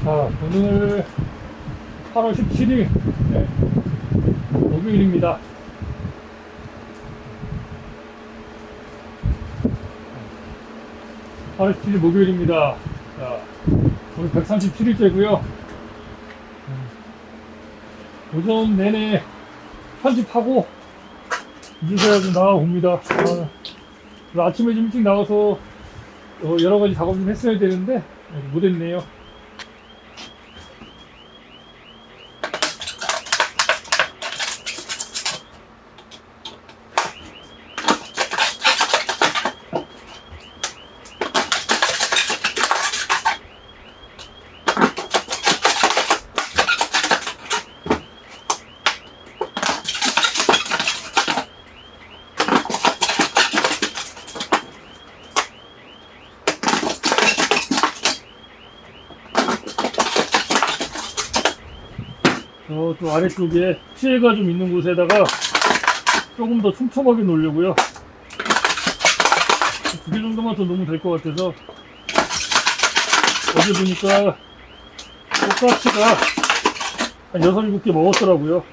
자, 오늘 8월 17일, 네, 목요일입니다. (8월 17일) 목요일입니다. 자, 오늘 137일째고요. 오전 내내 편집하고 이제서야 좀 나와봅니다. 아침에 좀 일찍 나와서 여러가지 작업 좀 했어야 되는데 못했네요. 또 아래쪽에 피해가 좀 있는 곳에다가 조금 더 촘촘하게 놓으려고요. 2개 정도만 더 놓으면 될 것 같아서. 어제 보니까 꽃가치가 한 6, 7개 먹었더라고요.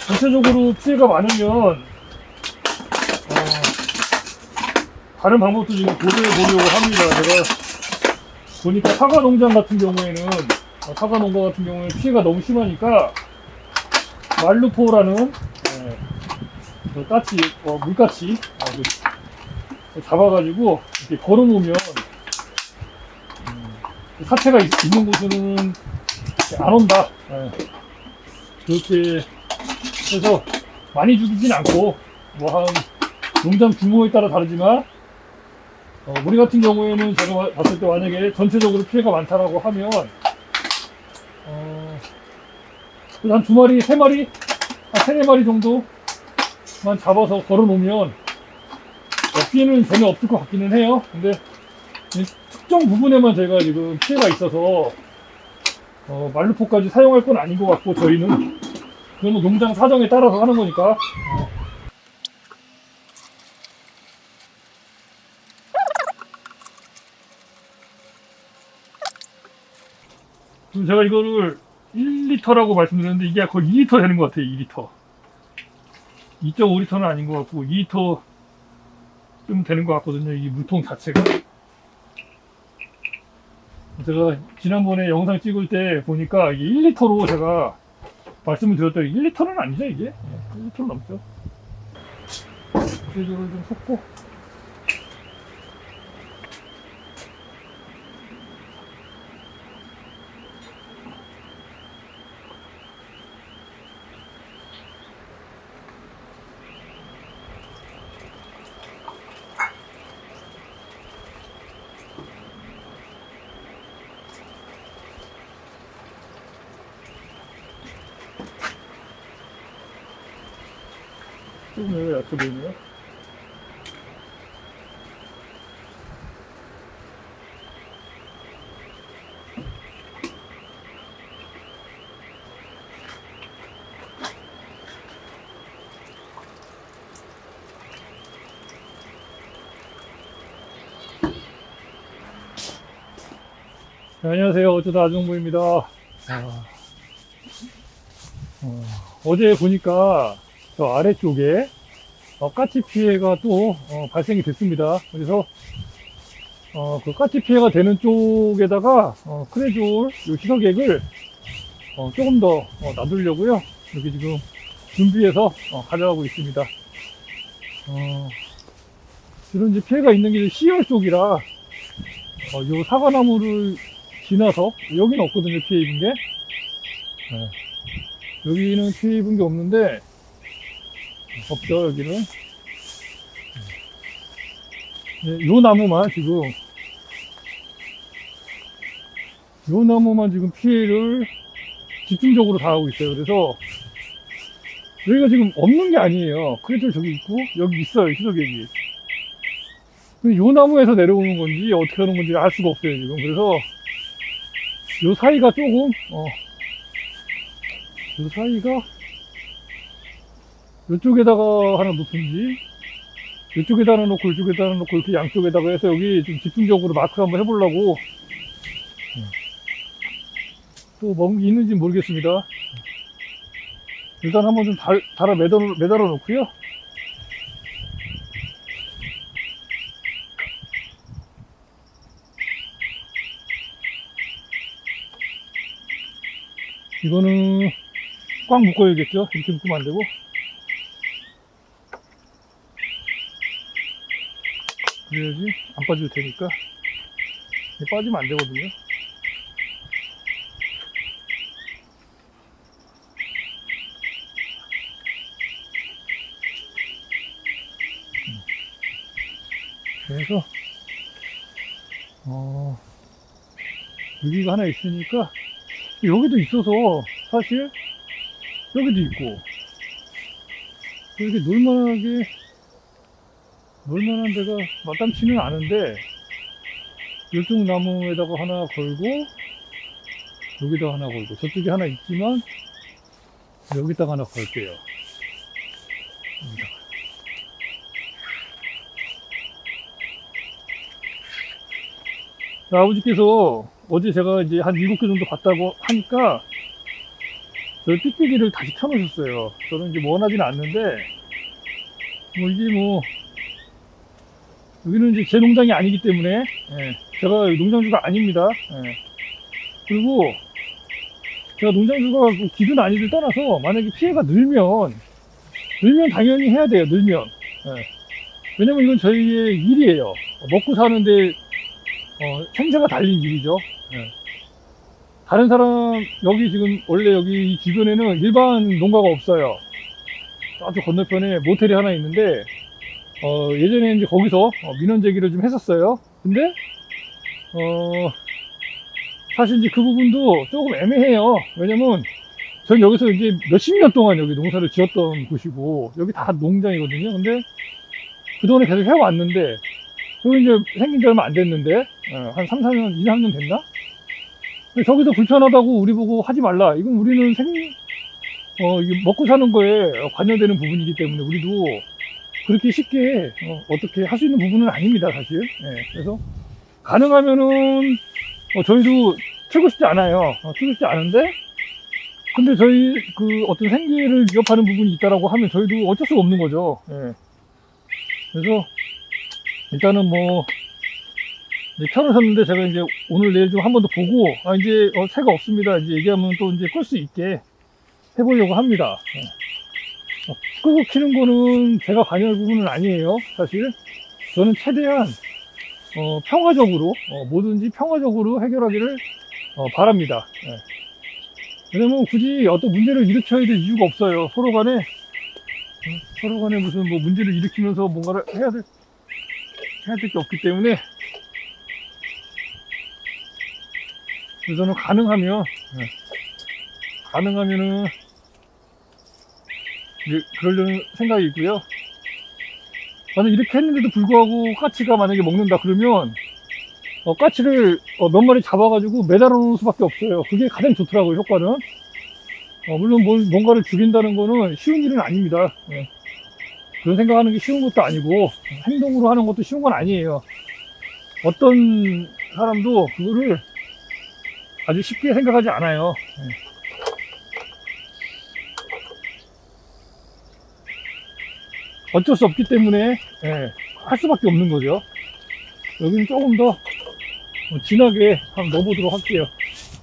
전체적으로 피해가 많으면 다른 방법도 지금 고려해 보려고 합니다. 제가 보니까 사과 농장 같은 경우에는 피해가 너무 심하니까 말루포라는 까치, 물까치 잡아가지고 이렇게 걸어놓으면 사체가 있는 곳은 안 온다. 그렇게 해서 많이 죽이진 않고 한 농장 규모에 따라 다르지만 우리 같은 경우에는 제가 봤을 때 만약에 전체적으로 피해가 많다라고 하면 한 2마리, 3마리, 한 3, 4마리 정도만 잡아서 걸어 놓으면 피해는 전혀 없을 것 같기는 해요. 근데 특정 부분에만 제가 지금 피해가 있어서 말루포까지 사용할 건 아닌 것 같고, 저희는 그건 농장 사정에 따라서 하는 거니까. 지금 제가 이거를 1리터라고 말씀드렸는데 이게 거의 2리터 되는 것 같아요. 2리터. 2.5리터는 아닌 것 같고 2리터 좀 되는 것 같거든요. 이 물통 자체가. 제가 지난번에 영상 찍을 때 보니까 이게 1리터로 제가 말씀을 드렸더니 1리터는 아니죠, 이게? 1리터는 넘죠. 이거를 좀 섞고. 조금 왜 약해 보이네요. 네, 안녕하세요. 어쩌다 아정부입니다. 어제 보니까 저 아래쪽에 까치 피해가 또 발생이 됐습니다. 그래서 그 까치 피해가 되는 쪽에다가 크레졸 요 희석액을 조금 더 놔두려고요. 여기 지금 준비해서 가져가고 있습니다. 이런 이제 피해가 있는 게 C열 쪽이라 요 사과나무를 지나서 여기는 없거든요. 피해 입은 게. 여기는 피해 입은 게 없는데 없죠. 여기는. 요 나무만 지금 피해를 집중적으로 당하고 있어요. 그래서 여기가 지금 없는 게 아니에요. 그래도 저기 있고 여기 있어요. 희석액이. 요 나무에서 내려오는 건지 어떻게 하는 건지 알 수가 없어요. 지금. 그래서 요 사이가 조금 요 사이가 이쪽에다가 하나 놓든지 이쪽에다 놓고 이쪽에다 놓고 이렇게 양쪽에다가 해서 여기 좀 집중적으로 마크 한번 해보려고. 또 먹은 게 있는지 모르겠습니다. 일단 한번 좀 달아 매달아 놓고요. 이거는 꽉 묶어야겠죠. 이렇게 묶으면 안 되고. 그래야지 안 빠질 테니까. 빠지면 안 되거든요. 그래서 여기가 하나 있으니까 여기도 있어서 사실 여기도 있고 이렇게 놀만한 데가 마땅치는 않은데 열동 나무에다가 하나 걸고 여기다 하나 걸고 저쪽에 하나 있지만 여기다가 하나 걸게요. 아버지께서 어제 제가 이제 한 7개 정도 봤다고 하니까 저 삑삑이를 다시 켜놓으셨어요. 저는 이제 원하지는 않는데 이게 여기는 이제 제 농장이 아니기 때문에 제가 농장주가 아닙니다. 그리고 제가 농장주가 기든 아니든 떠나서 만약에 피해가 늘면 당연히 해야 돼요. 늘면. 왜냐면 이건 저희의 일이에요. 먹고 사는데 생사가 달린 일이죠. 다른 사람 여기 지금 원래 여기 이 주변에는 일반 농가가 없어요. 저쪽 건너편에 모텔이 하나 있는데 예전에 이제 거기서 민원 제기를 좀 했었어요. 근데 사실 이제 그 부분도 조금 애매해요. 왜냐면 전 여기서 이제 몇십 년 동안 여기 농사를 지었던 곳이고 여기 다 농장이거든요. 근데 그동안에 계속 해왔는데 여기 이제 생긴 지 얼마 안 됐는데 한 3, 4년, 2, 3년 됐나? 저기서 불편하다고 우리 보고 하지 말라. 이건 우리는 이게 먹고 사는 거에 관여되는 부분이기 때문에 우리도 그렇게 쉽게 어떻게 할 수 있는 부분은 아닙니다, 사실. 그래서 가능하면은 저희도 틀고 싶지 않아요. 틀고 싶지 않은데 근데 저희 그 어떤 생계를 위협하는 부분이 있다라고 하면 저희도 어쩔 수가 없는 거죠. 그래서 일단은 이제 켜놓으셨는데 제가 이제 오늘 내일 좀 한 번 더 보고 이제 새가 없습니다 이제 얘기하면 또 이제 끌 수 있게 해보려고 합니다. 끄고 키는 거는 제가 관여할 부분은 아니에요. 사실 저는 최대한 평화적으로 뭐든지 평화적으로 해결하기를 바랍니다. 왜냐면 굳이 어떤 문제를 일으켜야 될 이유가 없어요. 서로 간에 무슨 문제를 일으키면서 뭔가를 해야 될 게 없기 때문에 저는 가능하면은 이제 그러려는 생각이 있고요. 저는 이렇게 했는데도 불구하고 까치가 만약에 먹는다 그러면 까치를 몇 마리 잡아가지고 매달아 놓을 수밖에 없어요. 그게 가장 좋더라고요, 효과는. 물론 뭔가를 죽인다는 거는 쉬운 일은 아닙니다. 그런 생각하는 게 쉬운 것도 아니고 행동으로 하는 것도 쉬운 건 아니에요. 어떤 사람도 그거를 아주 쉽게 생각하지 않아요. 어쩔 수 없기 때문에 할 수밖에 없는 거죠. 여기는 조금 더 진하게 한번 넣어보도록 할게요.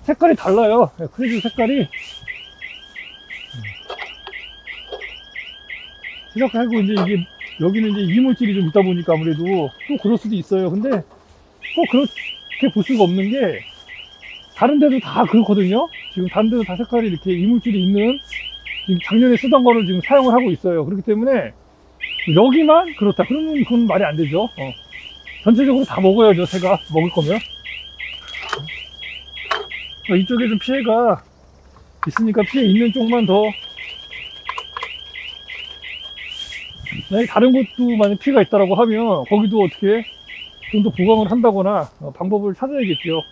색깔이 달라요. 크레지 색깔이. 시작하고 이제 이게 여기는 이제 이물질이 좀 있다 보니까 아무래도 또 그럴 수도 있어요. 근데 꼭 그렇게 볼 수가 없는 게 다른 데도 다 그렇거든요. 지금 다른 데도 다 색깔이 이렇게 이물질이 있는 지금 작년에 쓰던 거를 지금 사용을 하고 있어요. 그렇기 때문에 여기만 그렇다 그러면 그건 말이 안 되죠. 전체적으로 다 먹어야죠. 새가 먹을 거면. 이쪽에 좀 피해가 있으니까 피해 있는 쪽만 더. 만약에 다른 곳도 만약 피해가 있다라고 하면 거기도 어떻게 좀 더 보강을 한다거나 방법을 찾아야겠죠.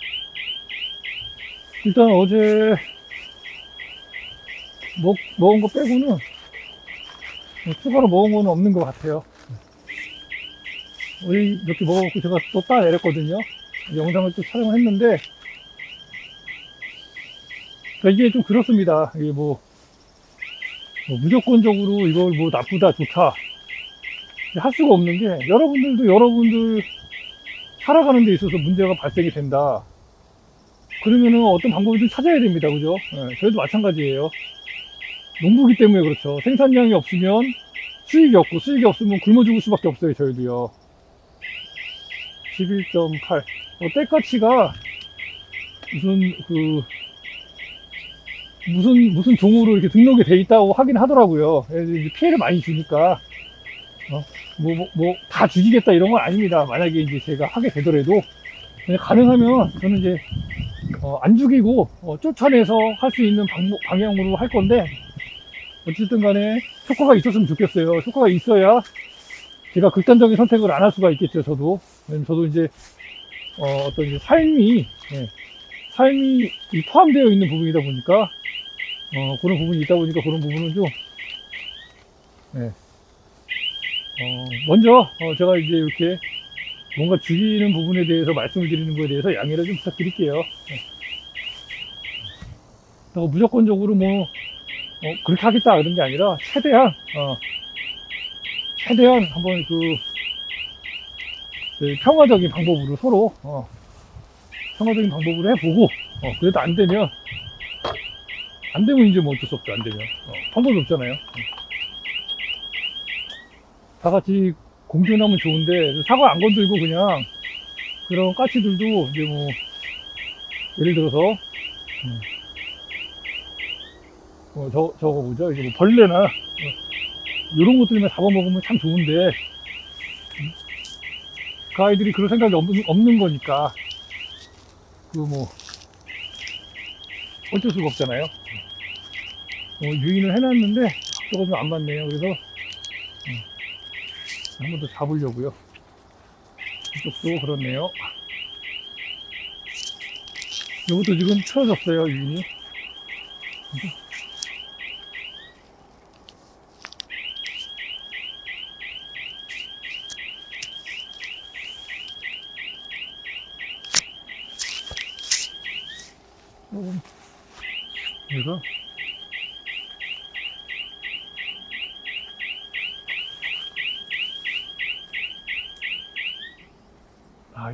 일단 어제 먹은 거 빼고는 추가로 먹은 거는 없는 것 같아요. 우리 이렇게 먹어갖고 제가 또 따내렸거든요. 영상을 또 촬영을 했는데, 그러니까 이게 좀 그렇습니다. 이게 뭐 무조건적으로 이걸 뭐 나쁘다, 좋다. 할 수가 없는 게, 여러분들도 여러분들 살아가는 데 있어서 문제가 발생이 된다. 그러면은 어떤 방법을 좀 찾아야 됩니다. 그죠? 예, 저희도 마찬가지예요. 농부기 때문에 그렇죠. 생산량이 없으면 수익이 없고, 수익이 없으면 굶어 죽을 수밖에 없어요. 저희도요. 11.8. 때가치가 무슨 종으로 이렇게 등록이 돼 있다고 하긴 하더라고요. 이제 피해를 많이 주니까, 다 죽이겠다 이런 건 아닙니다. 만약에 이제 제가 하게 되더라도, 가능하면 저는 이제, 안 죽이고, 쫓아내서 할 수 있는 방향으로 할 건데, 어쨌든 간에 효과가 있었으면 좋겠어요. 효과가 있어야 제가 극단적인 선택을 안 할 수가 있겠죠, 저도. 왜냐면 저도 이제, 어떤 이제 삶이 포함되어 있는 부분이다 보니까, 그런 부분이 있다 보니까 그런 부분은 좀, 먼저, 제가 이제 이렇게 뭔가 죽이는 부분에 대해서 말씀을 드리는 거에 대해서 양해를 좀 부탁드릴게요. 무조건적으로 그렇게 하겠다 그런 게 아니라, 최대한 한번 평화적인 방법으로 서로, 평화적인 방법으로 해보고, 그래도 안 되면 이제 뭐 어쩔 수 없죠. 안 되면. 방법이 없잖아요. 다 같이 공존하면 좋은데, 사과 안 건들고 그냥, 그런 까치들도 이제 뭐, 예를 들어서, 저거 뭐죠? 이게 뭐 벌레나, 이런 것들만 잡아먹으면 참 좋은데, 그 아이들이 그럴 생각이 없는 거니까, 어쩔 수가 없잖아요. 유인을 해놨는데, 조금 안 맞네요. 그래서, 한 번 더 잡으려고요. 이쪽도 그렇네요. 이것도 지금 틀어졌어요, 유인이. 그래서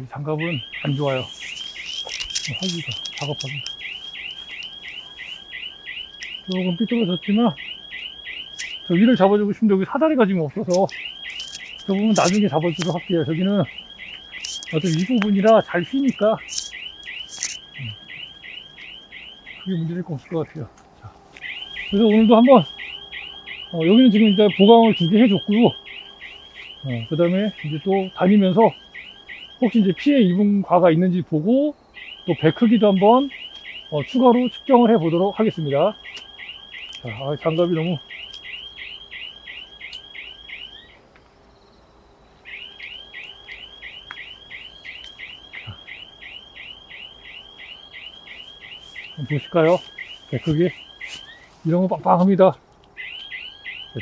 이 장갑은 안 좋아요. 하기가 작업하기가 조금 삐뚤어졌지만, 저 위를 잡아주고 싶은데 여기 사다리가 지금 없어서 저 부분 나중에 잡아주도록 할게요. 저기는 어차피 이 부분이라 잘 휘니까 그게 문제될 거 없을 것 같아요. 자, 그래서 오늘도 한번 여기는 지금 이제 보강을 2개 해줬고요. 그 다음에 이제 또 다니면서 혹시 이제 피해 입은 과가 있는지 보고 또 배 크기도 한번 추가로 측정을 해 보도록 하겠습니다. 자, 장갑이 너무 보실까요? 배 크기 이런 거 빵빵합니다.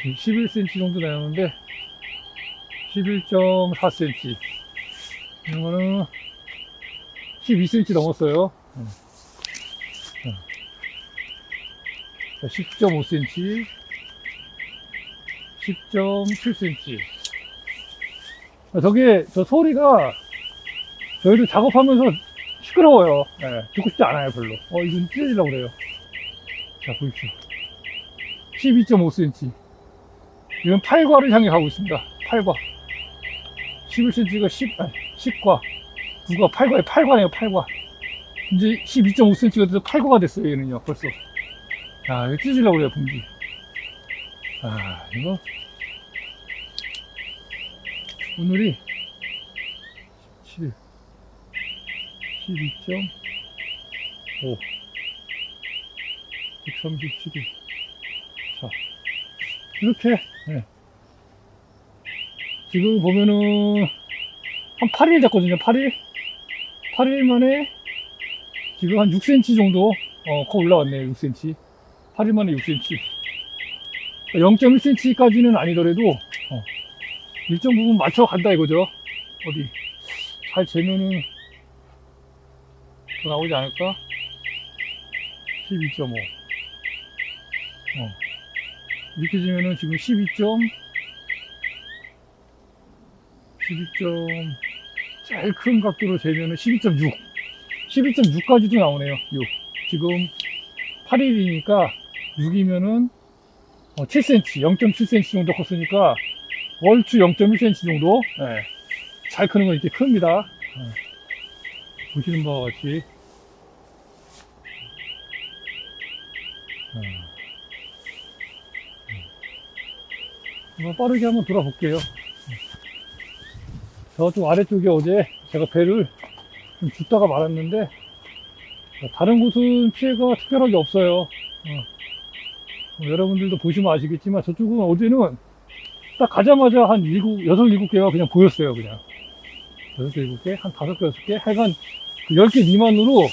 지금 11cm 정도 나오는데 11.4cm 이런 거는 12cm 넘었어요. 10.5cm 10.7cm 저게 저 소리가 저희도 작업하면서 시끄러워요. 듣고 싶지 않아요 별로. 이건 찢어지려고 그래요. 자 보십시오. 12.5cm 이건 8과를 향해 가고 있습니다. 8과 11cm가 10과 9과 8과에 8과네요. 8과 이제 12.5cm가 돼서 8과가 됐어요. 얘는요 벌써. 이거 찢으려고 그래요 봉지. 이거 오늘이 17 12.5 137일 자 이렇게 지금 보면은 한 8일 됐거든요. 8일 만에 지금 한 6cm 정도 커 올라왔네요. 6cm 8일 만에 6cm 0.1cm까지는 아니더라도 일정 부분 맞춰 간다 이거죠. 어디 잘 재면은 더 나오지 않을까? 12.5. 이렇게 재면은 지금 12점 제일 큰 각도로 재면은 12.6. 12.6까지도 나오네요. 6. 지금 8일이니까 6이면은 7cm, 0.7cm 정도 컸으니까 얼추 0.1cm 정도. 예, 잘 크는 건 이렇게 큽니다. 보시는 바와 같이. 빠르게 한번 돌아볼게요. 저쪽 아래쪽에 어제 제가 배를 좀 줍다가 말았는데 다른 곳은 피해가 특별하게 없어요. 여러분들도 보시면 아시겠지만 저쪽은 어제는 딱 가자마자 한 6, 7개가 그냥 보였어요. 그냥 6, 7개, 한 5개, 6개, 하여간 10개 미만으로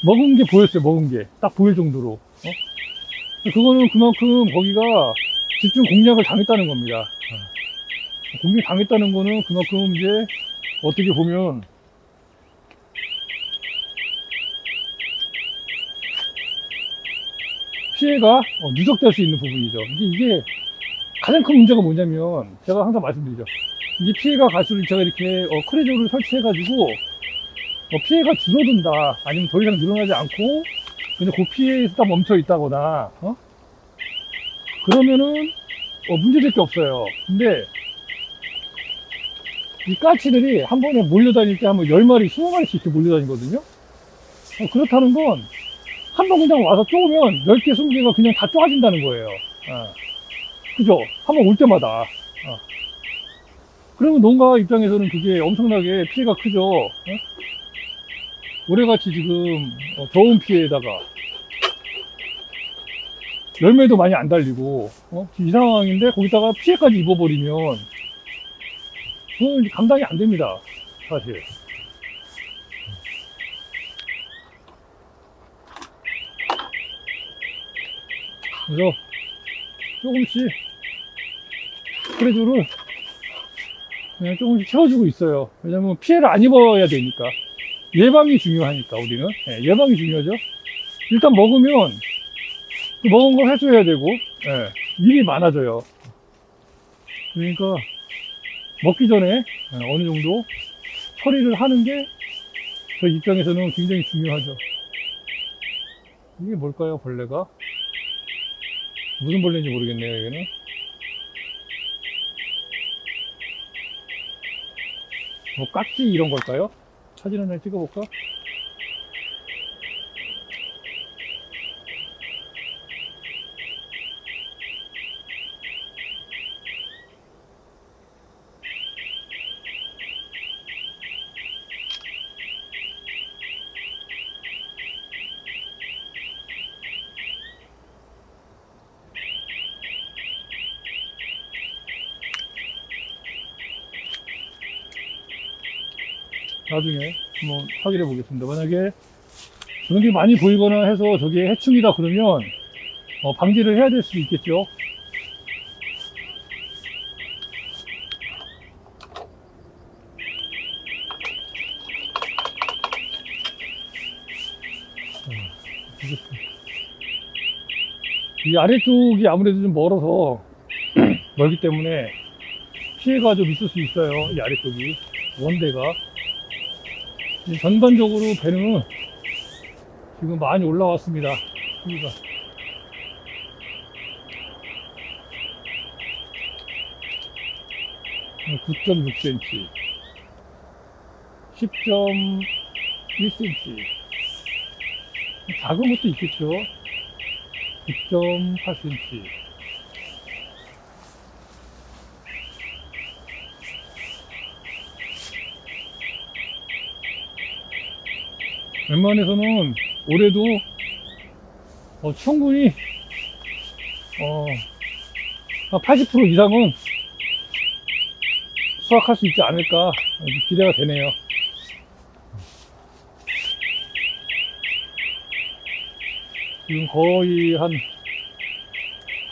먹은 게 보였어요. 먹은 게 딱 보일 정도로. 그거는 그만큼 거기가 집중 공략을 당했다는 겁니다. 공략 당했다는 거는 그만큼 이제 어떻게 보면 피해가 누적될 수 있는 부분이죠. 이게 가장 큰 문제가 뭐냐면 제가 항상 말씀드리죠. 이게 피해가 갈수록 제가 이렇게 크레조를 설치해가지고 피해가 줄어든다, 아니면 더 이상 늘어나지 않고 그냥 그 피해에서 딱 멈춰 있다거나 그러면은 문제될 게 없어요. 근데 이 까치들이 한 번에 몰려다닐 때 하면 10마리, 20마리씩 이렇게 몰려다니거든요. 그렇다는 건 한 번 그냥 와서 쪼으면 10개, 20개가 그냥 다 쪼아진다는 거예요. 그죠? 한 번 올 때마다. 그러면 농가 입장에서는 그게 엄청나게 피해가 크죠. 올해같이 지금 더운 피해에다가 열매도 많이 안 달리고 이 상황인데 거기다가 피해까지 입어버리면 그건 감당이 안 됩니다, 사실. 그래서 조금씩 스크래주를 그냥 조금씩 채워주고 있어요. 왜냐면 피해를 안 입어야 되니까. 예방이 중요하니까, 우리는. 예방이 중요하죠. 일단 먹으면 그 먹은 걸 회수해야 되고, 일이 많아져요. 그러니까 먹기 전에 어느 정도 처리를 하는 게 저희 입장에서는 굉장히 중요하죠. 이게 뭘까요, 벌레가? 무슨 벌레인지 모르겠네요, 이거는. 뭐 깍지 이런 걸까요? 사진 하나 찍어볼까? 나중에 한번 확인해 보겠습니다. 만약에 그런 게 많이 보이거나 해서 저게 해충이다 그러면 방지를 해야 될 수도 있겠죠. 이 아래쪽이 아무래도 좀 멀어서 멀기 때문에 피해가 좀 있을 수 있어요. 이 아래쪽이 원대가. 전반적으로 배는 지금 많이 올라왔습니다. 여기가 9.6cm, 10.1cm, 작은 것도 있겠죠. 9.8cm. 웬만해서는 올해도 충분히 한 80% 이상은 수확할 수 있지 않을까 기대가 되네요. 지금 거의 한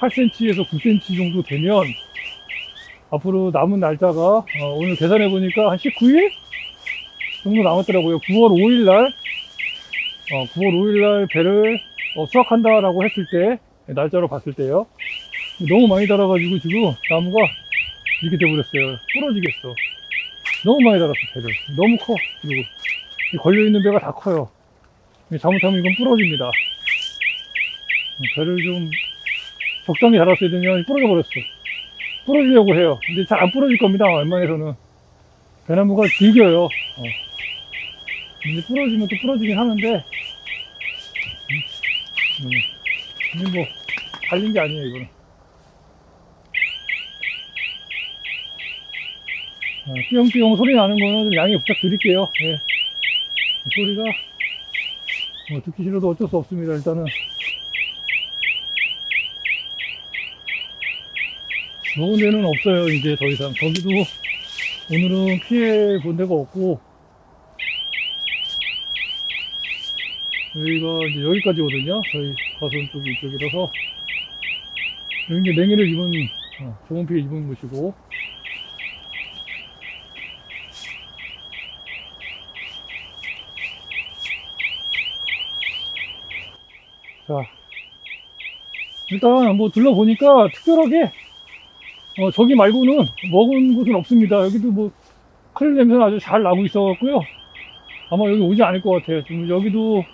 8cm에서 9cm 정도 되면 앞으로 남은 날짜가 오늘 계산해 보니까 한 19일 정도 남았더라고요. 9월 5일 날 9월 5일 날 배를 수확한다라고 했을 때, 날짜로 봤을 때요. 너무 많이 달아가지고 지금 나무가 이렇게 돼버렸어요. 부러지겠어. 너무 많이 달았어, 배를. 너무 커. 그리고 걸려있는 배가 다 커요. 잘못하면 이건 부러집니다. 배를 좀 적당히 달았어야 되면 부러져 버렸어. 부러지려고 해요. 근데 잘 안 부러질 겁니다. 웬만해서는. 배나무가 질겨요. 근데 부러지면 또 부러지긴 하는데, 근데 뭐, 달린 게 아니에요, 이거는. 삐용삐용 소리 나는 거는 좀 양해 부탁드릴게요. 예. 소리가, 듣기 싫어도 어쩔 수 없습니다, 일단은. 먹은 데는 없어요, 이제 더 이상. 저기도 오늘은 피해 본 데가 없고, 여기가 이제 여기까지거든요. 저희 가선 쪽이 이쪽이라서. 여기 이제 냉해를 입은, 좋은 피해 입은 곳이고. 자, 일단 뭐 둘러보니까 특별하게, 저기 말고는 먹은 곳은 없습니다. 여기도 뭐, 크릴 냄새는 아주 잘 나고 있어갖고요. 아마 여기 오지 않을 것 같아요. 지금 여기도,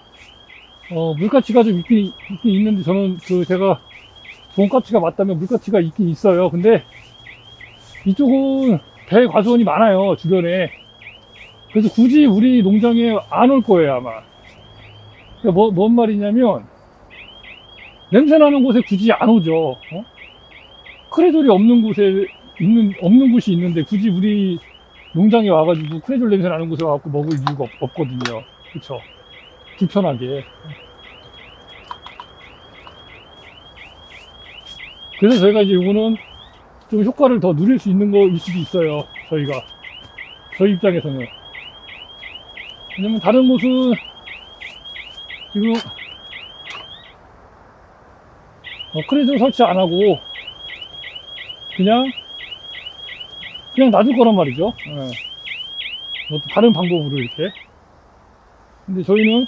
물가치가 좀 있긴 있는데, 저는 제가 돈가치가 맞다면 물가치가 있긴 있어요. 근데 이쪽은 배 과수원이 많아요, 주변에. 그래서 굳이 우리 농장에 안 올 거예요, 아마. 그러니까 뭔 말이냐면, 냄새 나는 곳에 굳이 안 오죠. 크레졸이 없는 곳이 있는데, 굳이 우리 농장에 와가지고 크레졸 냄새 나는 곳에 와갖고 먹을 이유가 없거든요. 그쵸? 불편하게. 그래서 저희가 이제 이거는 좀 효과를 더 누릴 수 있는 거일 수도 있어요. 저희 입장에서는. 왜냐면 다른 곳은 지금 크레졸 설치 안 하고 그냥 놔둘 거란 말이죠. 다른 방법으로 이렇게. 근데 저희는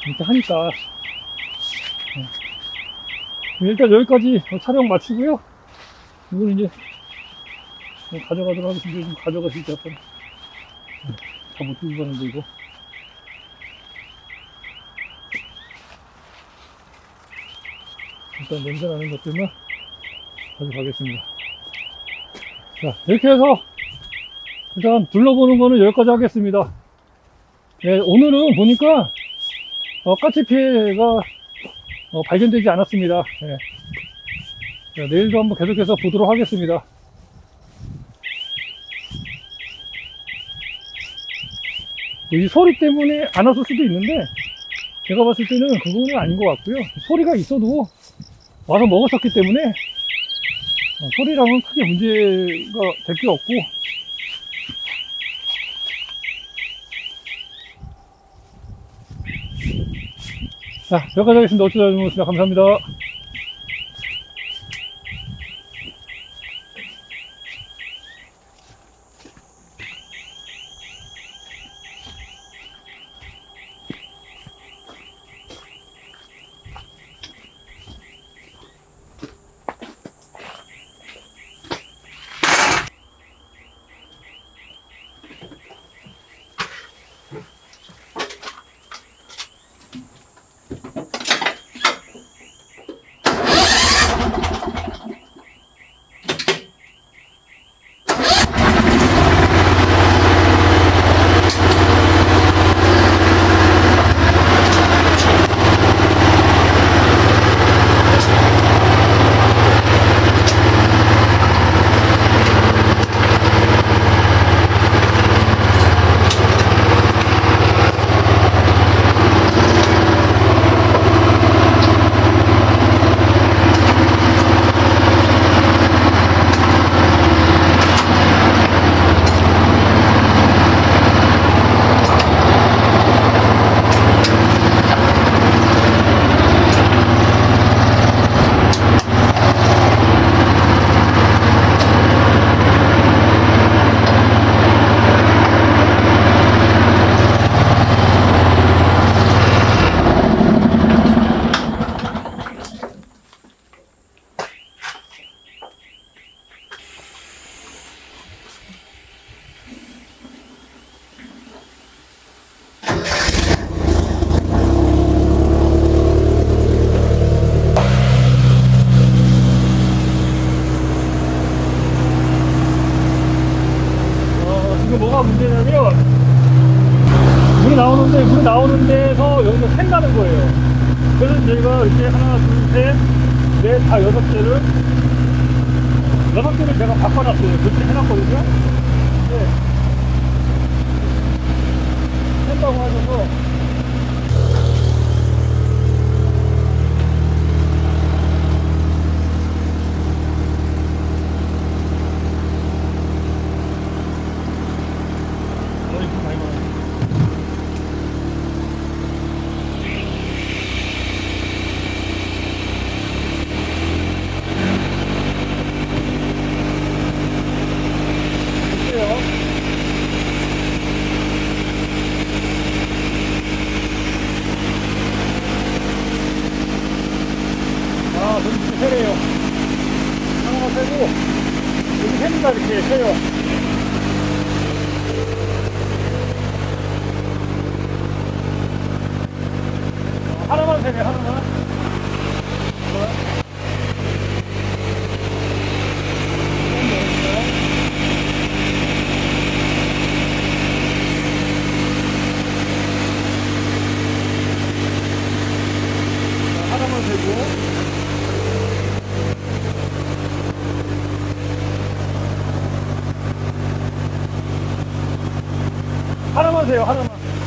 이렇게 하니까 일단 여기까지 촬영 마치고요. 이걸 이제 가져가도록 하겠습니다. 좀 가져가실 때 약간 다 못 들고 가는데 이거. 일단 냄새 나는 것들만 가져가겠습니다. 자, 이렇게 해서 일단 둘러보는 거는 여기까지 하겠습니다. 네, 오늘은 보니까 까치 피해가 발견되지 않았습니다. 네. 자, 내일도 한번 계속해서 보도록 하겠습니다. 이 소리 때문에 안 왔을 수도 있는데 제가 봤을 때는 그거는 아닌 것 같고요. 소리가 있어도 와서 먹었었기 때문에 소리랑은 크게 문제가 될 게 없고, 자, 여기까지 하겠습니다. 어쩌다 주무셨습니다. 감사합니다. 다 6개를, 6개를 제가 바꿔놨어요. 그렇게 해놨거든요. 근데, 한다고 하셔서, 머리 좀 많이 걸어요. 볼게요. 아, 저기 세래요. 하나만 세고, 여기 셉니다, 이렇게 세요. 하나만 세네, 하나만. 하나만 세고. 하나만 세요, 하나만. 하나만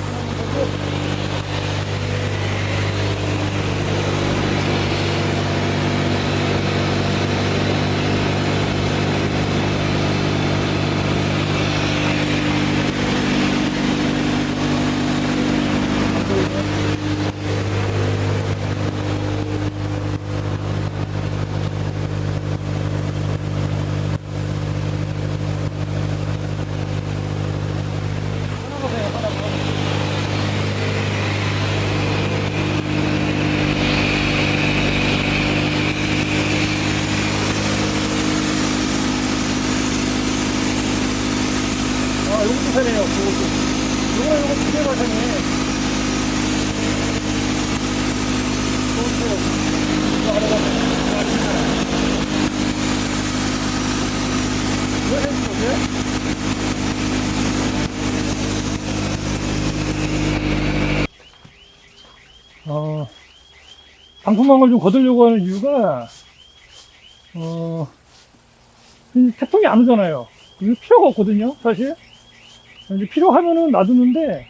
세요, 하나만. 아, 요것도 세네요, 요것도. 요거 두 개가 세네. 요것도, 이거 하나만. 왜 했지, 이게? 방풍망을 좀 걷으려고 하는 이유가, 이 태풍이 안 오잖아요. 이거 필요가 없거든요, 사실. 이제 필요하면은 놔두는데,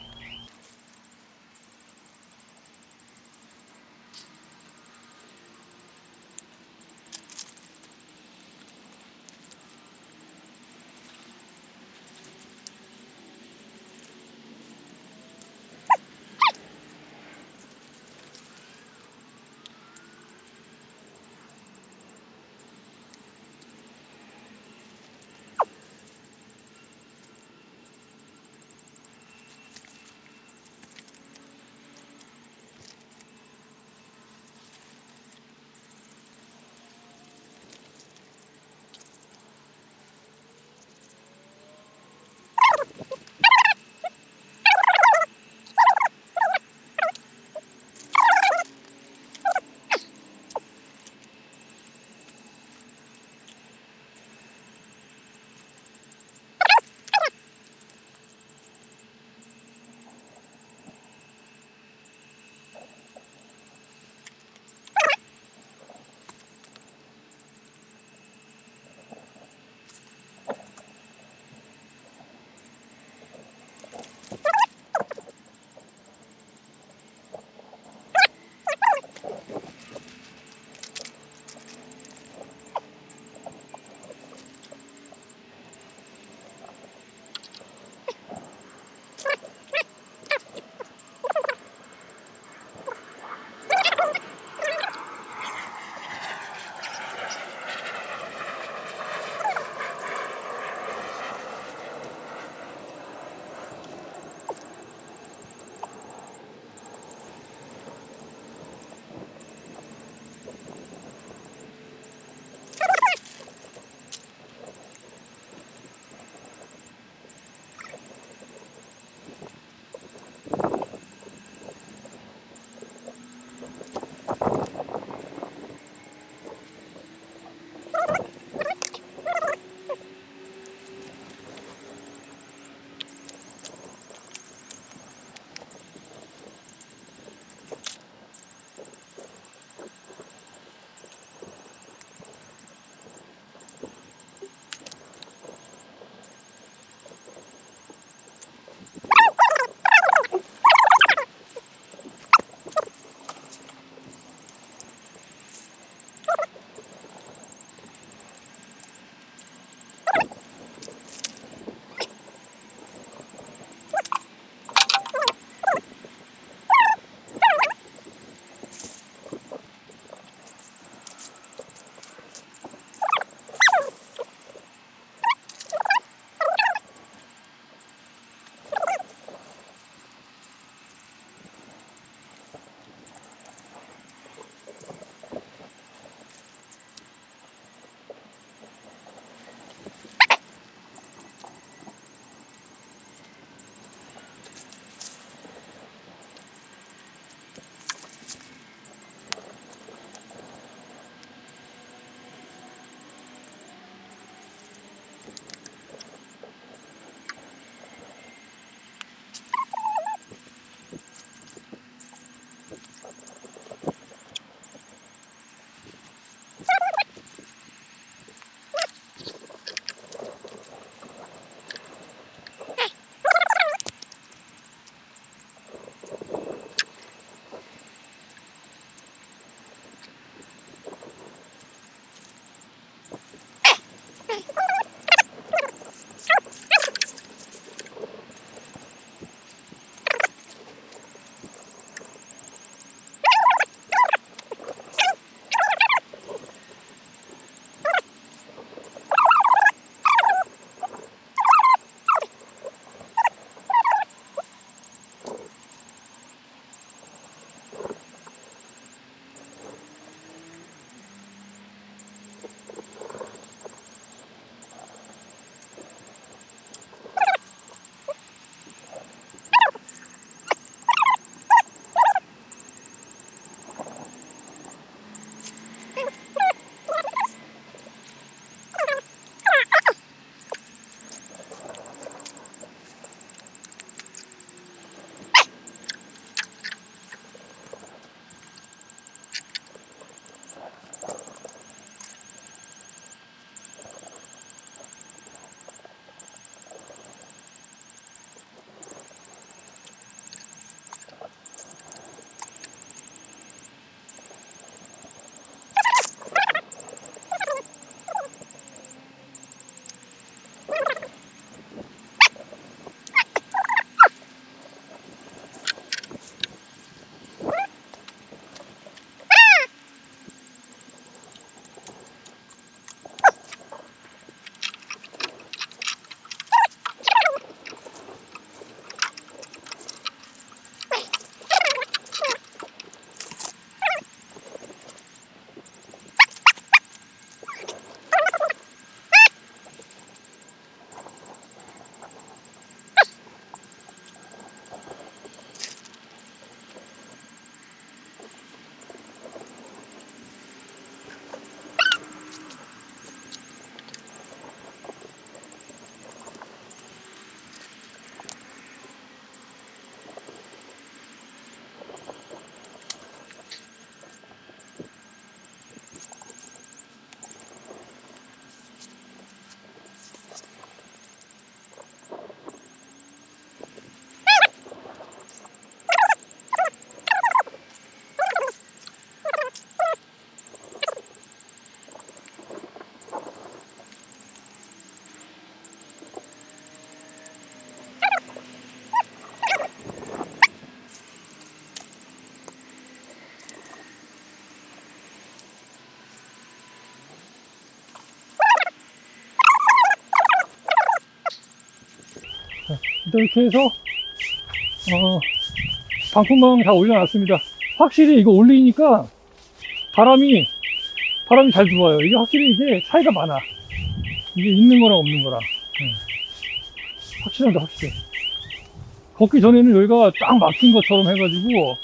일단 이렇게 해서 방풍망 다 올려놨습니다. 확실히 이거 올리니까 바람이 잘 들어와요. 이게 확실히 이게 차이가 많아. 이게 있는 거랑 없는 거랑. 확실합니다, 확실해. 걷기 전에는 여기가 딱 막힌 것처럼 해가지고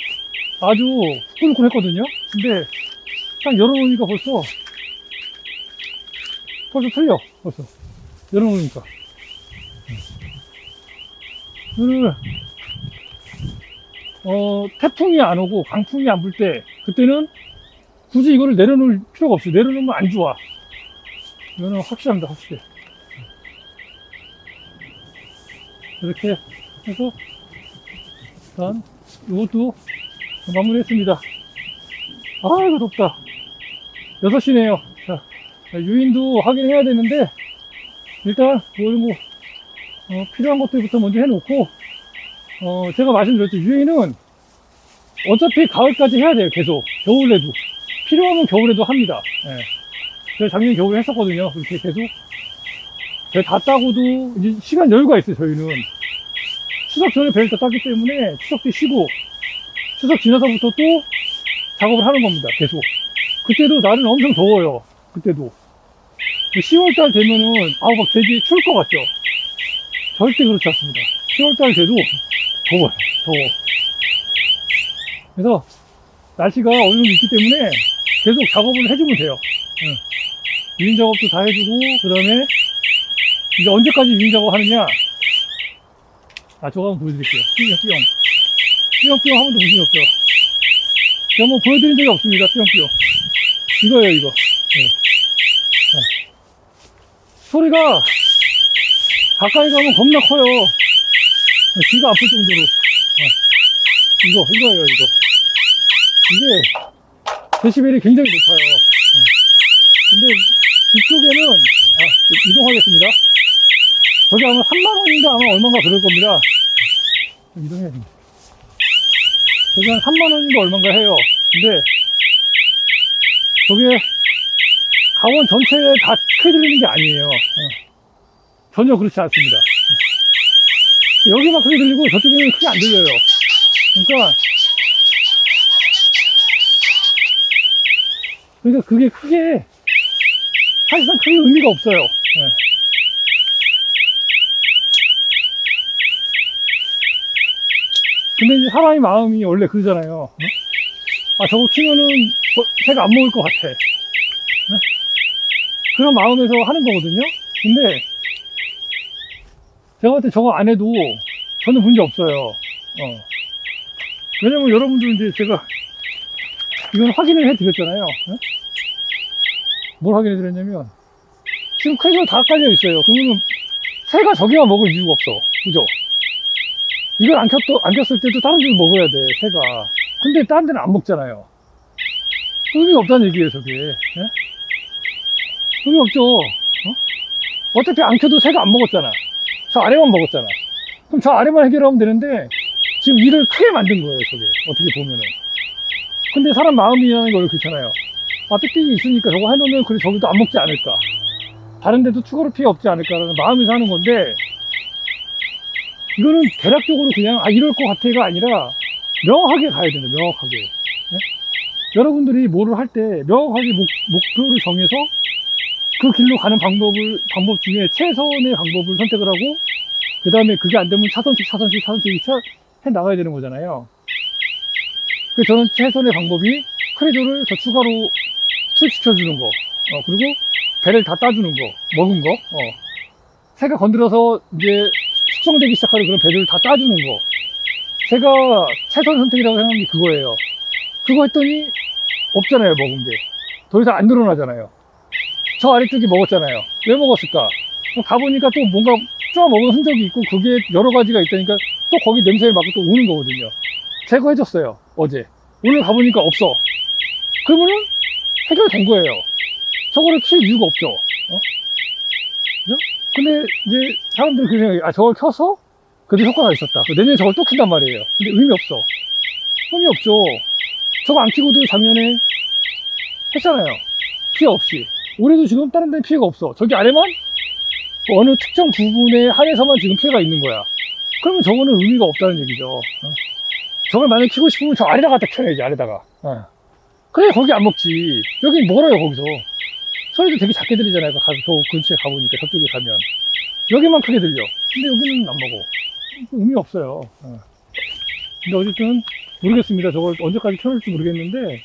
아주 후끈후끈했거든요. 근데 딱 열어놓으니까 벌써 틀려. 벌써 열어놓으니까. 이거를 태풍이 안 오고 강풍이 안 불 때 그때는 굳이 이거를 내려놓을 필요가 없어요. 내려놓으면 안 좋아. 이거는 확실합니다, 확실해. 이렇게 해서 일단 이것도 마무리했습니다. 아, 이거 덥다. 6시네요. 자, 유인도 확인해야 되는데 일단 필요한 것들부터 먼저 해놓고 제가 말씀드렸죠. 유인은 어차피 가을까지 해야 돼요. 계속 겨울에도 필요하면 겨울에도 합니다. 예. 제가 작년 겨울에 했었거든요. 그렇게 계속 배 다 따고도 이제 시간 여유가 있어요. 저희는 추석 전에 배를 다 땄기 때문에 추석 때 쉬고 추석 지나서부터 또 작업을 하는 겁니다. 계속. 그때도 날은 엄청 더워요. 그때도 10월달 되면은 막 되게 추울 것 같죠. 절대 그렇지 않습니다. 10월달 돼도 더워요. 더워. 그래서 날씨가 어느 정도 있기 때문에 계속 작업을 해주면 돼요. 유인 작업도 다 해주고, 그 다음에 이제 언제까지 유인 작업 하느냐. 저거 한번 보여드릴게요. 삐용삐용 한 번도 보신 적 없죠? 제가 한번 보여드린 적이 없습니다. 삐용삐용. 이거예요, 이거. 소리가 가까이 가면 겁나 커요. 귀가 아플 정도로. 이거예요, 이거. 이게 데시벨이 굉장히 높아요. 근데 뒤쪽에는 이동하겠습니다. 저기 아마 3만원인가 아마 얼마인가 그럴 겁니다. 이동해야 됩니다. 저기 한 3만원인가 얼마인가 해요. 근데 저게 강원 전체에 다 크게 들리는 게 아니에요. 전혀 그렇지 않습니다. 여기만 크게 들리고 저쪽에는 크게 안 들려요. 그러니까 그게 사실상 크게 의미가 없어요. 근데 이제 사람의 마음이 원래 그러잖아요. 저거 키면은 새가 안 먹을 것 같아. 그런 마음에서 하는 거거든요. 근데 제가 볼 때 저거 안 해도 저는 문제 없어요. 왜냐면 여러분들 이제 제가 이건 확인을 해 드렸잖아요. 뭘 확인해 드렸냐면 지금 크레이저가 다 깔려 있어요. 그러면 새가 저기만 먹을 이유가 없어. 그죠? 이걸 안 켰을 때도 다른 데도 먹어야 돼, 새가. 근데 다른 데는 안 먹잖아요. 의미가 없다는 얘기예요, 저게. 의미 없죠. 어차피 안 켜도 새가 안 먹었잖아. 저 아래만 먹었잖아. 그럼 저 아래만 해결하면 되는데 지금 일을 크게 만든 거예요, 저게. 어떻게 보면은. 근데 사람 마음이라는 거 그렇잖아요. 삑삑이 있으니까 저거 해놓으면 그래 저기도 안 먹지 않을까. 다른 데도 추가로 피해 없지 않을까라는 마음에서 하는 건데, 이거는 대략적으로 그냥 이럴 것 같아가 아니라 명확하게 가야 된다. 명확하게. 여러분들이 뭐를 할 때 명확하게 목표를 정해서 그 길로 가는 방법 중에 최선의 방법을 선택을 하고, 그 다음에 그게 안 되면 차선씩 해 나가야 되는 거잖아요. 그래서 저는 최선의 방법이 크레조를 더 추가로 투입시켜주는 거, 그리고 배를 다 따주는 거, 먹은 거, 새가 건드려서 이제 숙성되기 시작하는 그런 배를 다 따주는 거. 제가 최선 선택이라고 생각한 게 그거예요. 그거 했더니 없잖아요, 먹은 게. 더 이상 안 늘어나잖아요. 저 아래쪽이 먹었잖아요. 왜 먹었을까? 가보니까 또 뭔가 쪼아 먹은 흔적이 있고 그게 여러 가지가 있다니까 또 거기 냄새를 맡고 또 오는 거거든요. 제거해줬어요, 어제. 오늘 가보니까 없어. 그러면은 해결된 거예요. 저거를 킬 이유가 없죠. 그죠? 근데 이제 사람들이 그 생각이, 저걸 켜서 그래도 효과가 있었다. 내년에 저걸 또 킨단 말이에요. 근데 의미 없어. 의미 없죠. 저거 안 키고도 작년에 했잖아요. 피해 없이. 올해도 지금 다른 데는 피해가 없어. 저기 아래만 어느 특정 부분에 한해서만 지금 피해가 있는 거야. 그러면 저거는 의미가 없다는 얘기죠. 저걸 만약에 키고 싶으면 저 아래다가 갖다 켜야지, 아래다가. 그래, 거기 안 먹지. 여기 멀어요, 거기서. 소리도 되게 작게 들리잖아요. 저 근처에 가보니까, 저쪽에 가면. 여기만 크게 들려. 근데 여기는 안 먹어. 의미 없어요. 근데 어쨌든, 모르겠습니다. 저걸 언제까지 켜놓을지 모르겠는데,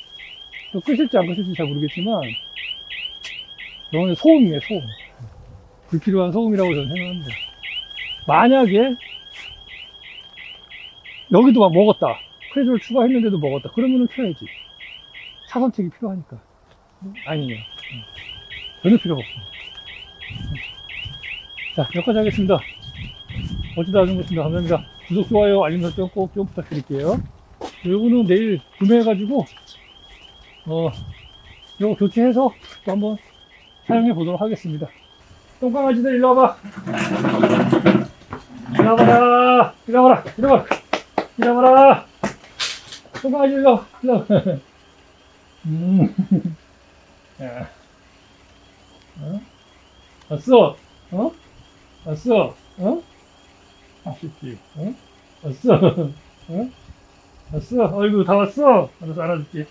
또 끄실지 안 끄실지 잘 모르겠지만, 저거는 소음이에요, 소음. 불필요한 소음이라고 저는 생각합니다. 만약에, 여기도 막 먹었다. 크레조를 추가했는데도 먹었다. 그러면은 켜야지. 차선책이 필요하니까. 아니에요. 전혀 필요가 없습니다. 자, 여기까지 하겠습니다. 어쩌다 하는 것입니다. 감사합니다. 구독, 좋아요, 알림 설정 꼭 좀 부탁드릴게요. 요거는 내일 구매해가지고, 요거 교체해서 또 한번 사용해 보도록 하겠습니다. 똥강아지들 일로 와봐. 일로 와봐라. 일로 와봐라. 일로 와봐라. 일로 와봐라. 똥강아지 일로 와. 일로 와. 야. 왔어? 왔어? 아쉽지? 왔어? 왔어? 어이구, 다 왔어? 알았어, 안아줄게.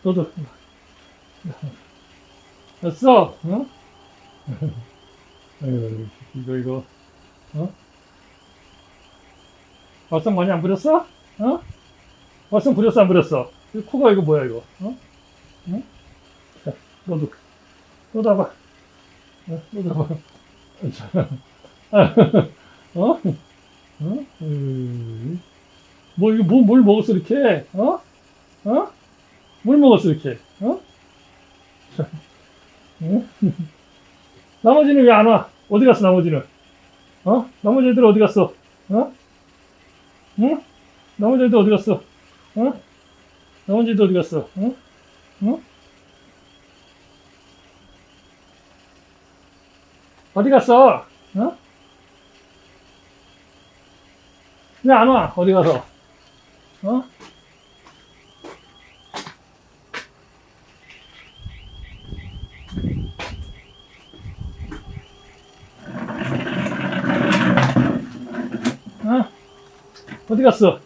너도. 왔어? 아이고, 이거. 왓성 많이 안 부렸어? 왓성 부렸어, 안 부렸어? 코가 이거 뭐야, 이거? 자, 너도 봐봐. 너도 봐봐. 이거 뭘 먹었어, 이렇게? 뭘 먹었어, 이렇게? 나머지는 왜 안 와? 어디 갔어, 나머지는? 나머지 애들 어디 갔어? 응? 나머지 애들 어디 갔어? 나머지 애들 어디 갔어? 어디 갔어? 왜 안 와? 어디 가서? 어디 갔어?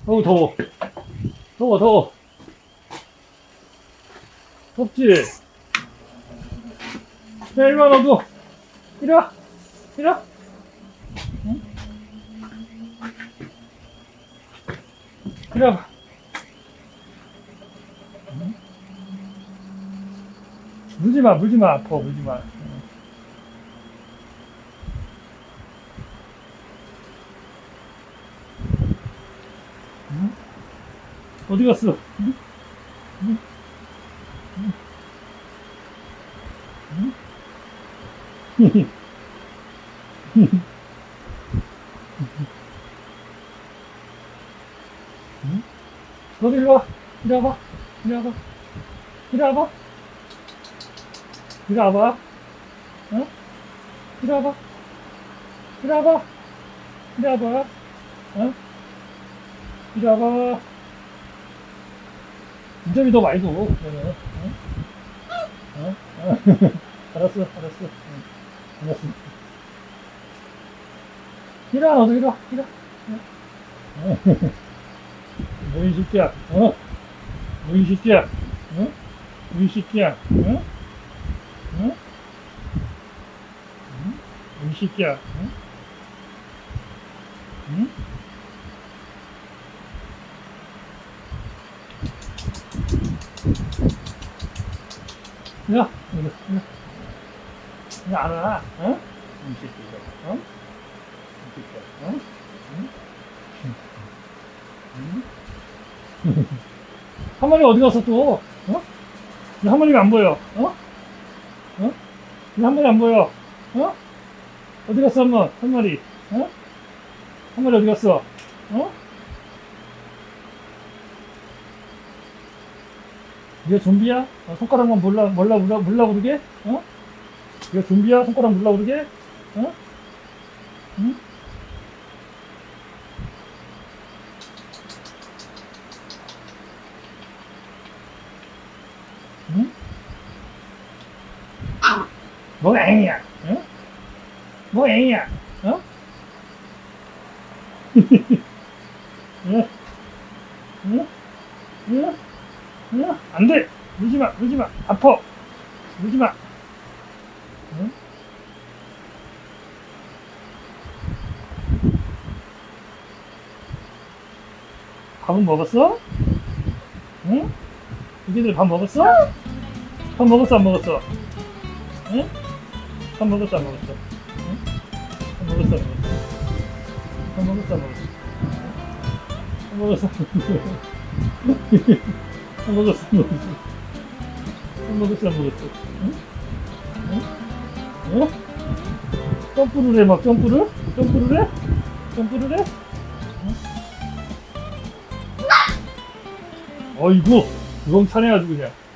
어우, 더워. 더워. 덥지? 야, 일로 와, 너도. 이리 와. 이리 와. 이리 와. 물지 마. 아파, 물지 마. 어디 갔어? 너도 일로 와. 이리 와봐. 이리 와봐. 이리 와봐. 이리 와봐. 이리 와봐. 이리 와봐. 이리 와봐. 이리 와봐. 인점이 더 많이 줘. 그러면. 알았어. 알았어. 이리 와, 너도 이리 와. 이리 와. 뭐 이 새끼야? 뭐 이 새끼야? 뭐 이 새끼야? 뭐 이 새끼야? 야, 이거 안 와? 이 새끼 이거. 이 새끼야. 한 마리 어디 갔어 또? 한 마리가 안 보여. 한 마리 안 보여. 어디 갔어 한 마리? 한 마리 어디 갔어? 이거 좀비야? 손가락만 몰라 부르게? 이거 좀비야? 손가락 몰라 부르게? 응? 뭐가 앵이야? 응? 뭐가 앵이야? 어? 응? 응? 응? 응? 안 돼! 울지 마! 울지 마! 아파! 울지 마! 응? 밥은 먹었어? 응? 이기들 밥 먹었어? 밥 먹었어 안 먹었어? 응? 밥 먹었어 안 먹었어? 응? 밥 먹었어 안 먹었어? 밥 먹었어 안 먹었어? 밥 먹었어 안 먹었어? 밥 먹었어 안 먹었어? 밥 먹었어 안 먹었어? 응? 응? 응? 점프를 해 막 점프를? 점프를 해? 점프를 해? 응? 어이구 우렁차네 아주 그냥